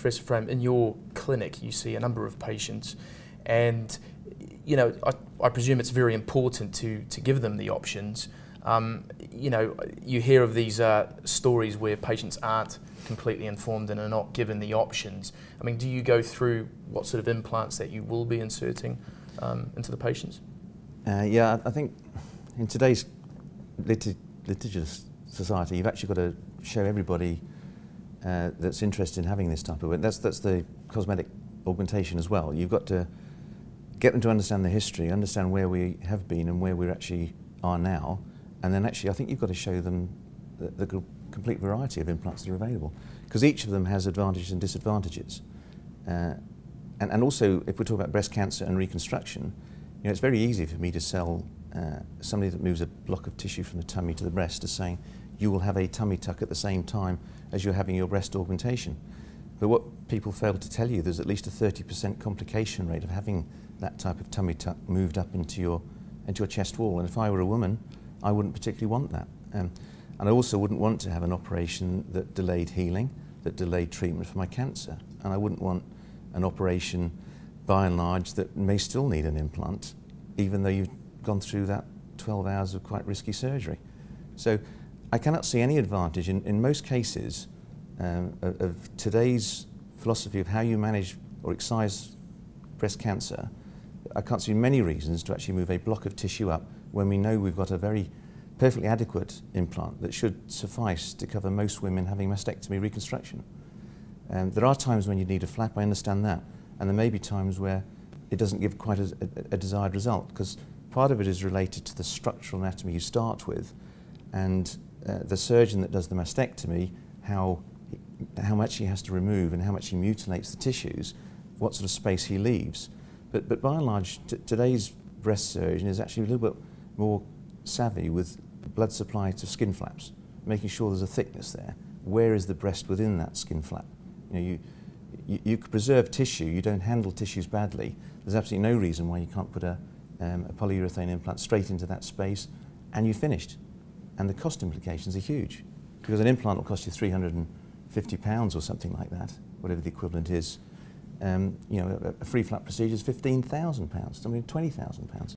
Professor Frame, in your clinic you see a number of patients, and you know, I presume it's very important to give them the options. You know, you hear of these stories where patients aren't completely informed and are not given the options. I mean, do you go through what sort of implants that you will be inserting into the patients? Yeah, I think in today's litigious society, you've actually got to show everybody that's interested in having this type of work. That's the cosmetic augmentation as well. You've got to get them to understand the history, understand where we have been and where we actually are now, and then actually I think you've got to show them the complete variety of implants that are available, because each of them has advantages and disadvantages. And also, if we talk about breast cancer and reconstruction, you know, it's very easy for me to sell somebody that moves a block of tissue from the tummy to the breast as saying, you will have a tummy tuck at the same time as you're having your breast augmentation. But what people fail to tell you, there's at least a 30% complication rate of having that type of tummy tuck moved up into your chest wall. And if I were a woman, I wouldn't particularly want that. And I also wouldn't want to have an operation that delayed healing, that delayed treatment for my cancer. And I wouldn't want an operation, by and large, that may still need an implant, even though you've gone through that 12 hours of quite risky surgery. So I cannot see any advantage in most cases of today's philosophy of how you manage or excise breast cancer. I can't see many reasons to actually move a block of tissue up when we know we've got a very perfectly adequate implant that should suffice to cover most women having mastectomy reconstruction. There are times when you need a flap, I understand that, and there may be times where it doesn't give quite a desired result, because part of it is related to the structural anatomy you start with, and the surgeon that does the mastectomy, how much he has to remove and how much he mutilates the tissues, what sort of space he leaves. But by and large, today's breast surgeon is actually a little bit more savvy with blood supply to skin flaps, making sure there's a thickness there. Where is the breast within that skin flap? You know, you could preserve tissue, you don't handle tissues badly. There's absolutely no reason why you can't put a polyurethane implant straight into that space and you're finished. And the cost implications are huge, because an implant will cost you £350 or something like that, whatever the equivalent is. You know, a free flap procedure is £15,000, I mean £20,000.